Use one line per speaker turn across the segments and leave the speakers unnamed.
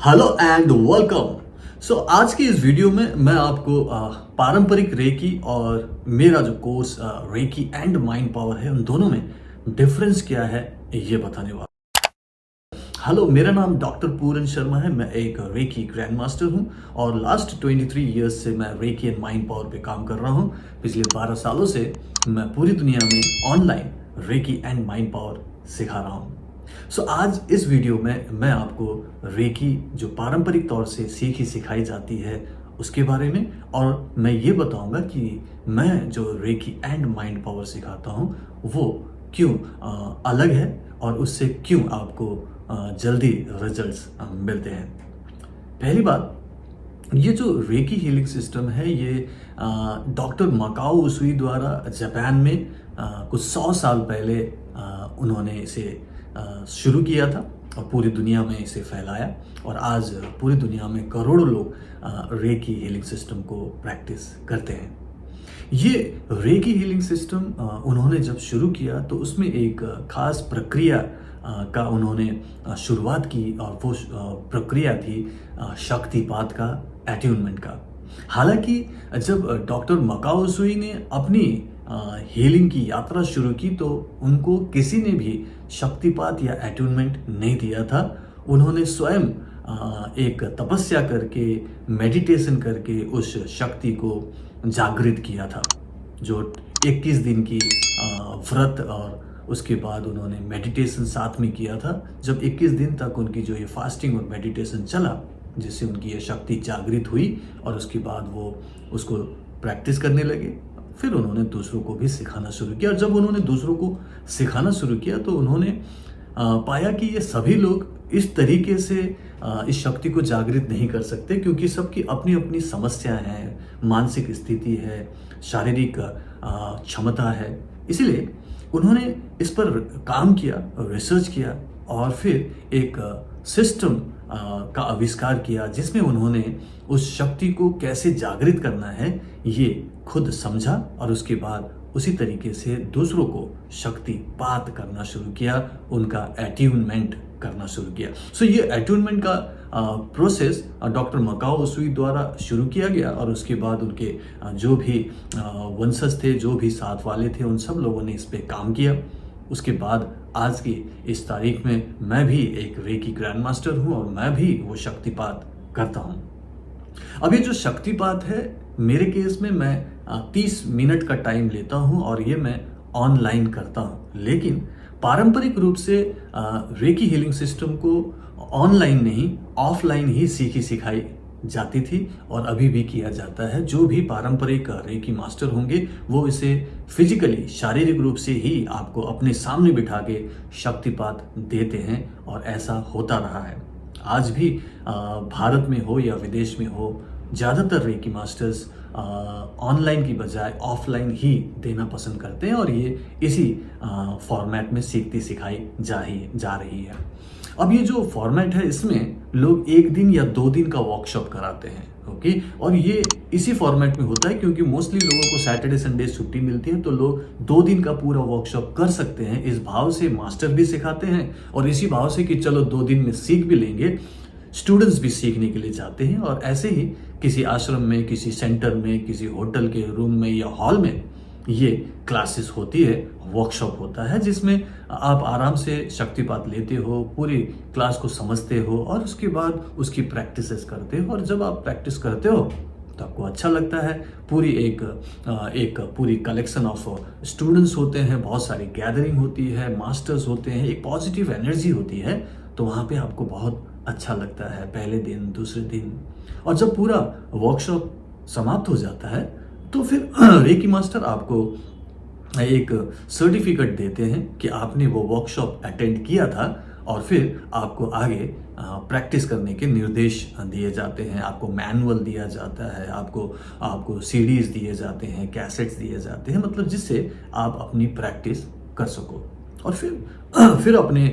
Hello and welcome. आज की इस वीडियो में मैं आपको पारंपरिक रेकी और मेरा जो course recce and mind power है उन दोनों में डिफरेंस क्या है ये बताने वाला। हेलो, मेरा नाम डॉक्टर पूरन शर्मा है। मैं एक रेकी ग्रैंड मास्टर हूँ और लास्ट 23 इयर्स से मैं रेकी एंड माइंड पावर पे काम कर रहा हूँ। पिछले 12 सालों से मैं पूरी दुनिया में online recce and mind power सिखा रहा हूँ। आज इस वीडियो में मैं आपको रेकी जो पारंपरिक तौर से सीखी सिखाई जाती है उसके बारे में, और मैं ये बताऊंगा कि मैं जो रेकी एंड माइंड पावर सिखाता हूँ वो क्यों अलग है और उससे क्यों आपको जल्दी रिजल्ट्स मिलते हैं। पहली बात, ये जो रेकी हीलिंग सिस्टम है ये डॉक्टर मकाओ उसुई द्वारा जापान में कुछ 100 साल पहले उन्होंने इसे शुरू किया था और पूरी दुनिया में इसे फैलाया, और आज पूरी दुनिया में करोड़ों लोग रेकी हीलिंग सिस्टम को प्रैक्टिस करते हैं। ये रेकी हीलिंग सिस्टम उन्होंने जब शुरू किया तो उसमें एक खास प्रक्रिया का उन्होंने शुरुआत की, और वो प्रक्रिया थी शक्तिपात का, एट्यूनमेंट का। हालांकि जब डॉक्टर मकाओ सुई ने अपनी हीलिंग की यात्रा शुरू की तो उनको किसी ने भी शक्तिपात या एट्यूनमेंट नहीं दिया था। उन्होंने स्वयं एक तपस्या करके, मेडिटेशन करके उस शक्ति को जागृत किया था। जो 21 दिन की व्रत और उसके बाद उन्होंने मेडिटेशन साथ में किया था। जब 21 दिन तक उनकी जो ये फास्टिंग और मेडिटेशन चला, जिससे उनकी ये शक्ति जागृत हुई, और उसके बाद वो उसको प्रैक्टिस करने लगे। फिर उन्होंने दूसरों को भी सिखाना शुरू किया, और जब उन्होंने दूसरों को सिखाना शुरू किया तो उन्होंने पाया कि ये सभी लोग इस तरीके से इस शक्ति को जागृत नहीं कर सकते, क्योंकि सबकी अपनी अपनी समस्याएं हैं, मानसिक स्थिति है, शारीरिक क्षमता है। इसलिए उन्होंने इस पर काम किया, रिसर्च किया, और फिर एक सिस्टम का आविष्कार किया जिसमें उन्होंने उस शक्ति को कैसे जागृत करना है ये खुद समझा, और उसके बाद उसी तरीके से दूसरों को शक्तिपात करना शुरू किया, उनका एट्यूनमेंट करना शुरू किया। ये एट्यूनमेंट का प्रोसेस डॉक्टर मकाओ उसुई द्वारा शुरू किया गया, और उसके बाद उनके जो भी वंशज थे, जो भी साथ वाले थे, उन सब लोगों ने इस पे काम किया। उसके बाद आज की इस तारीख में मैं भी एक रेकी ग्रैंड मास्टर हूँ और मैं भी वो शक्तिपात करता हूँ। अब ये जो शक्तिपात है, मेरे केस में मैं 30 मिनट का टाइम लेता हूँ और ये मैं ऑनलाइन करता हूँ। लेकिन पारंपरिक रूप से रेकी हीलिंग सिस्टम को ऑनलाइन नहीं, ऑफलाइन ही सीखी सिखाई जाती थी, और अभी भी किया जाता है। जो भी पारंपरिक रेकी मास्टर होंगे वो इसे फिजिकली, शारीरिक रूप से ही आपको अपने सामने बिठा के शक्तिपात देते हैं, और ऐसा होता रहा है। आज भी भारत में हो या विदेश में हो, ज़्यादातर रेकी मास्टर्स ऑनलाइन की बजाय ऑफलाइन ही देना पसंद करते हैं, और ये इसी फॉर्मेट में सीखती सिखाई जा रही है। अब ये जो फॉर्मेट है इसमें लोग 1 दिन या 2 दिन का वर्कशॉप कराते हैं, ओके। और ये इसी फॉर्मेट में होता है क्योंकि मोस्टली लोगों को सैटरडे संडे छुट्टी मिलती है, तो लोग 2 दिन का पूरा वर्कशॉप कर सकते हैं। इस भाव से मास्टर भी सिखाते हैं, और इसी भाव से कि चलो 2 दिन में सीख भी लेंगे, स्टूडेंट्स भी सीखने के लिए जाते हैं। और ऐसे ही किसी आश्रम में, किसी सेंटर में, किसी होटल के रूम में या हॉल में ये क्लासेस होती है, वर्कशॉप होता है, जिसमें आप आराम से शक्तिपात लेते हो, पूरी क्लास को समझते हो, और उसके बाद उसकी प्रैक्टिसेस करते हो। और जब आप प्रैक्टिस करते हो तो आपको अच्छा लगता है। पूरी एक पूरी कलेक्शन ऑफ स्टूडेंट्स होते हैं, बहुत सारी गैदरिंग होती है, मास्टर्स होते हैं, एक पॉजिटिव एनर्जी होती है, तो वहाँ पे आपको बहुत अच्छा लगता है पहले दिन, दूसरे दिन। और जब पूरा वर्कशॉप समाप्त हो जाता है तो फिर रेकी मास्टर आपको एक सर्टिफिकेट देते हैं कि आपने वो वर्कशॉप अटेंड किया था, और फिर आपको आगे प्रैक्टिस करने के निर्देश दिए जाते हैं, आपको मैनुअल दिया जाता है, आपको सीडीज दिए जाते हैं, कैसेट्स दिए जाते हैं, मतलब जिससे आप अपनी प्रैक्टिस कर सको। और फिर अपने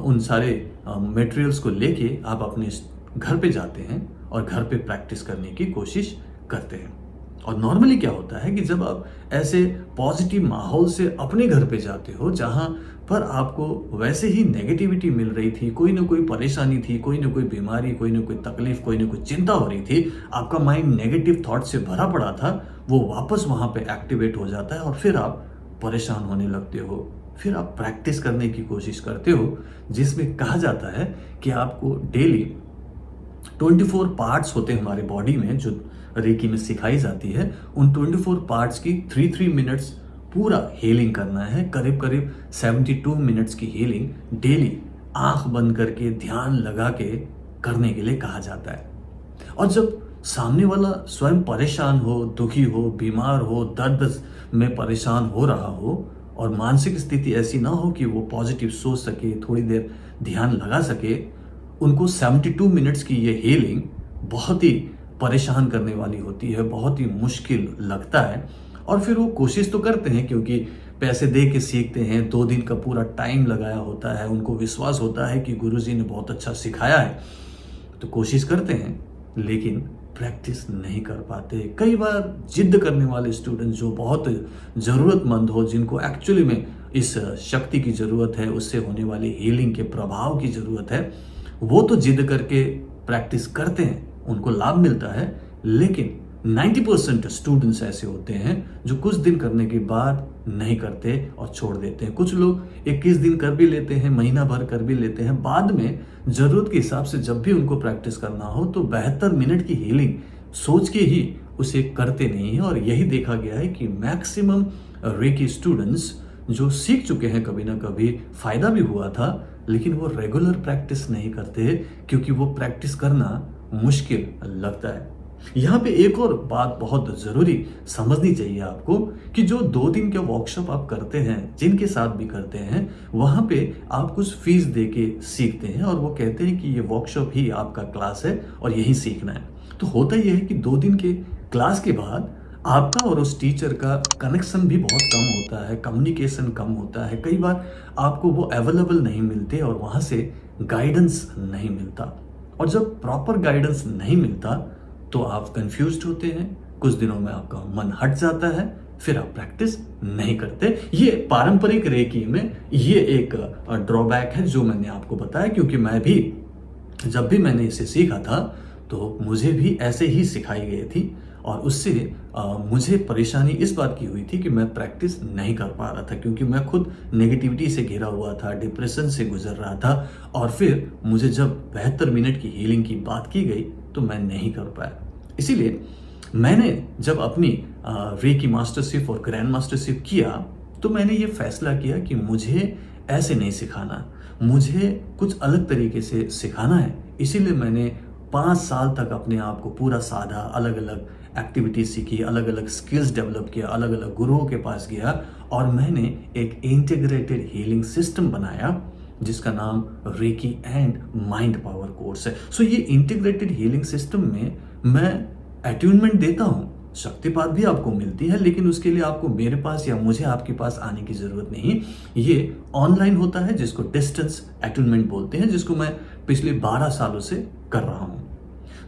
उन सारे मटेरियल्स को लेके आप अपने घर पे जाते हैं और घर पे प्रैक्टिस करने की कोशिश करते हैं। और नॉर्मली क्या होता है कि जब आप ऐसे पॉजिटिव माहौल से अपने घर पे जाते हो जहां पर आपको वैसे ही नेगेटिविटी मिल रही थी, कोई ना कोई परेशानी थी, कोई ना कोई बीमारी, कोई ना कोई तकलीफ, कोई ना कोई चिंता हो रही थी, आपका माइंड नेगेटिव थॉट से भरा पड़ा था, वो वापस वहां पे एक्टिवेट हो जाता है और फिर आप परेशान होने लगते हो। फिर आप प्रैक्टिस करने की कोशिश करते हो जिसमें कहा जाता है कि आपको डेली 24 पार्ट्स होते हैं हमारे बॉडी में जो रेकी में सिखाई जाती है। उन 24 पार्ट्स की 3 मिनट्स पूरा हीलिंग करना है। करीब करीब 72 मिनट्स की हीलिंग डेली आंख बंद करके ध्यान लगा के करने के लिए कहा जाता है। और जब सामने वाला स्वयं परेशान हो, दुखी हो, बीमार हो, दर्द में परेशान हो रहा हो और मानसिक स्थिति ऐसी ना हो कि वो पॉजिटिव सोच सके, थोड़ी देर ध्यान लगा सके, उनको 72 मिनट्स की ये हीलिंग बहुत ही परेशान करने वाली होती है, बहुत ही मुश्किल लगता है। और फिर वो कोशिश तो करते हैं क्योंकि पैसे दे के सीखते हैं, 2 दिन का पूरा टाइम लगाया होता है, उनको विश्वास होता है कि गुरुजी ने बहुत अच्छा सिखाया है, तो कोशिश करते हैं लेकिन प्रैक्टिस नहीं कर पाते। कई बार जिद करने वाले स्टूडेंट जो बहुत ज़रूरतमंद हो, जिनको एक्चुअली में इस शक्ति की ज़रूरत है, उससे होने वाली हीलिंग के प्रभाव की ज़रूरत है, वो तो जिद करके प्रैक्टिस करते हैं, उनको लाभ मिलता है। लेकिन 90% स्टूडेंट्स ऐसे होते हैं जो कुछ दिन करने के बाद नहीं करते और छोड़ देते हैं। कुछ लोग 21 दिन कर भी लेते हैं, महीना भर कर भी लेते हैं, बाद में ज़रूरत के हिसाब से जब भी उनको प्रैक्टिस करना हो तो 72 मिनट की हीलिंग सोच के ही उसे करते नहीं है। और यही देखा गया है कि मैक्सिमम रेकी स्टूडेंट्स जो सीख चुके हैं, कभी ना कभी फायदा भी हुआ था, लेकिन वो रेगुलर प्रैक्टिस नहीं करते क्योंकि वो प्रैक्टिस करना मुश्किल लगता है। यहाँ पे एक और बात बहुत ज़रूरी समझनी चाहिए आपको कि जो 2 दिन का वर्कशॉप आप करते हैं, जिनके साथ भी करते हैं, वहाँ पे आप कुछ फीस दे के सीखते हैं और वो कहते हैं कि ये वर्कशॉप ही आपका क्लास है और यही सीखना है। तो होता यह है कि 2 दिन के क्लास के बाद आपका और उस टीचर का कनेक्शन भी बहुत कम होता है, कम्युनिकेशन कम होता है, कई बार आपको वो अवेलेबल नहीं मिलते और वहाँ से गाइडेंस नहीं मिलता। और जब प्रॉपर गाइडेंस नहीं मिलता तो आप कंफ्यूज्ड होते हैं, कुछ दिनों में आपका मन हट जाता है, फिर आप प्रैक्टिस नहीं करते। ये पारंपरिक रेकी में ये एक ड्रॉबैक है जो मैंने आपको बताया, क्योंकि मैं भी जब भी मैंने इसे सीखा था तो मुझे भी ऐसे ही सिखाई गई थी और उससे मुझे परेशानी इस बात की हुई थी कि मैं प्रैक्टिस नहीं कर पा रहा था, क्योंकि मैं खुद नेगेटिविटी से घिरा हुआ था, डिप्रेशन से गुजर रहा था। और फिर मुझे जब 72 मिनट की हीलिंग की बात की गई तो मैं नहीं कर पाया। इसीलिए मैंने जब अपनी रेकी मास्टरशिप और ग्रैंड मास्टरशिप किया तो मैंने ये फैसला किया कि मुझे ऐसे नहीं सिखाना, मुझे कुछ अलग तरीके से सिखाना है। इसीलिए मैंने 5 साल तक अपने आप को पूरा साधा, अलग अलग एक्टिविटीज सीखी, अलग अलग स्किल्स डेवलप किया, अलग अलग गुरुओं के पास गया और मैंने एक इंटीग्रेटेड हीलिंग सिस्टम बनाया जिसका नाम recce and mind power course है। सो ये इंटीग्रेटेड हीलिंग सिस्टम में मैं अट्यूनमेंट देता हूँ, शक्तिपात भी आपको मिलती है, लेकिन उसके लिए आपको मेरे पास या मुझे आपके पास आने की जरूरत नहीं। ये ऑनलाइन होता है जिसको डिस्टेंस अट्यूनमेंट बोलते हैं, जिसको मैं पिछले 12 सालों से कर रहा हूँ।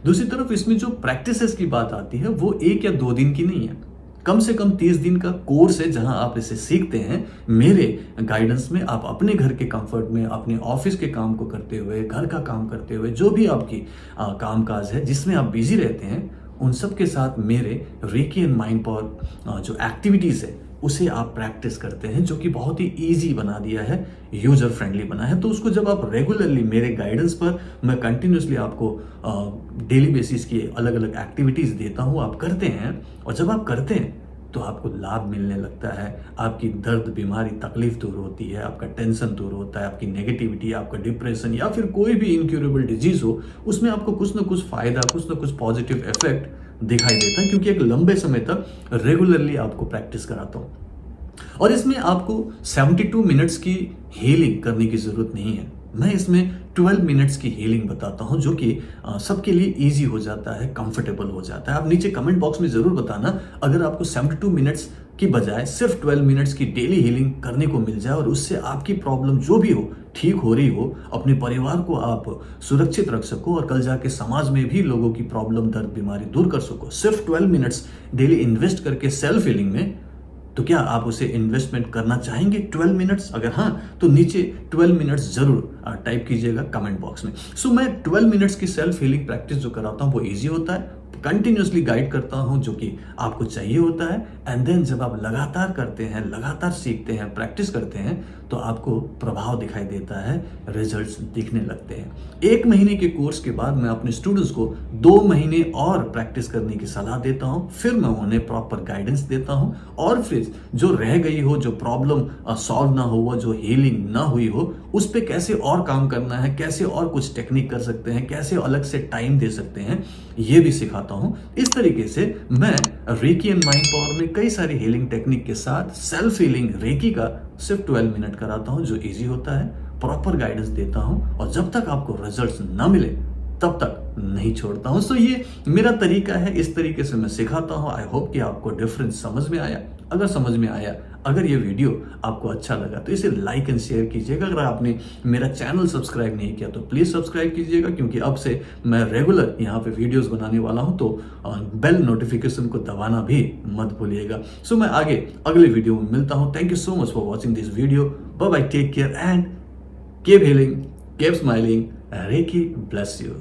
दूसरी तरफ इसमें जो प्रैक्टिसेस की बात आती है वो 1 या 2 दिन की नहीं है, कम से कम 30 दिन का कोर्स है जहां आप इसे सीखते हैं। मेरे गाइडेंस में आप अपने घर के कंफर्ट में, अपने ऑफिस के काम को करते हुए, घर का काम करते हुए, जो भी आपकी कामकाज है जिसमें आप बिजी रहते हैं, उन सब के साथ मेरे रेकी एंड माइंड पावर जो एक्टिविटीज है उसे आप प्रैक्टिस करते हैं, जो कि बहुत ही इजी बना दिया है, यूजर फ्रेंडली बना है। तो उसको जब आप रेगुलरली मेरे गाइडेंस पर मैं कंटिन्यूसली आपको डेली बेसिस की अलग अलग एक्टिविटीज देता हूँ, आप करते हैं और जब आप करते हैं तो आपको लाभ मिलने लगता है, आपकी दर्द, बीमारी, तकलीफ दूर होती है, आपका टेंशन दूर होता है, आपकी नेगेटिविटी, आपका डिप्रेशन या फिर कोई भी इनक्यूरेबल डिजीज हो, उसमें आपको कुछ ना कुछ फायदा, कुछ ना कुछ पॉजिटिव इफेक्ट दिखाई देता है, क्योंकि एक लंबे समय तक रेगुलरली आपको प्रैक्टिस कराता हूं। और इसमें आपको 72 मिनट्स की हीलिंग करने की जरूरत नहीं है, मैं इसमें 12 मिनट्स की हीलिंग बताता हूं, जो कि सबके लिए इजी हो जाता है, कंफर्टेबल हो जाता है। आप नीचे कमेंट बॉक्स में जरूर बताना अगर आपको 72 मिनट्स की बजाय सिर्फ 12 मिनट्स की डेली हीलिंग करने को मिल जाए और उससे आपकी प्रॉब्लम जो भी हो ठीक हो रही हो, अपने परिवार को आप सुरक्षित रख सको और कल जाके समाज में भी लोगों की प्रॉब्लम, दर्द, बीमारी दूर कर सको सिर्फ 12 मिनट्स डेली इन्वेस्ट करके सेल्फ हीलिंग में, तो क्या आप उसे इन्वेस्टमेंट करना चाहेंगे 12 मिनट्स? अगर हाँ, तो नीचे 12 मिनट्स जरूर टाइप कीजिएगा कमेंट बॉक्स में। सो मैं 12 मिनट्स की सेल्फ हीलिंग प्रैक्टिस जो कराता हूँ वो इजी होता है, कंटिन्यूसली गाइड करता हूं जो कि आपको चाहिए होता है। एंड देन जब आप लगातार करते हैं, लगातार सीखते हैं, प्रैक्टिस करते हैं, तो आपको प्रभाव दिखाई देता है, रिजल्ट्स दिखने लगते हैं। 1 महीने के कोर्स के बाद मैं अपने स्टूडेंट्स को 2 महीने और प्रैक्टिस करने की सलाह देता हूं, फिर मैं उन्हें प्रॉपर गाइडेंस देता हूं और फिर जो रह गई हो, जो प्रॉब्लम सॉल्व ना हुआ, जो हीलिंग ना हुई हो, उस पर कैसे और काम करना है, कैसे और कुछ टेक्निक कर सकते हैं, कैसे अलग से टाइम दे सकते हैं, ये भी सिखाता हूं। इस तरीके से मैं रेकी एंड माइंड पावर में कई सारी हीलिंग टेक्निक के साथ सेल्फ हीलिंग रेकी का सिर्फ 12 मिनट कराता हूं, जो इजी होता है, प्रॉपर गाइडेंस देता हूं और जब तक आपको रिजल्ट्स ना मिले तब तक नहीं छोड़ता हूं। सो ये मेरा तरीका है, इस तरीके से मैं सिखाता हूं। आई होप कि आपको डिफरेंस समझ में आया। अगर समझ में आया, अगर ये वीडियो आपको अच्छा लगा तो इसे लाइक एंड शेयर कीजिएगा। अगर आपने मेरा चैनल सब्सक्राइब नहीं किया तो प्लीज सब्सक्राइब कीजिएगा, क्योंकि अब से मैं रेगुलर यहाँ पे वीडियोस बनाने वाला हूँ, तो बेल नोटिफिकेशन को दबाना भी मत भूलिएगा। सो मैं आगे अगले वीडियो में मिलता हूँ। Thank you so much for watching this video. Bye bye, take care and keep healing, keep smiling. Reiki bless you.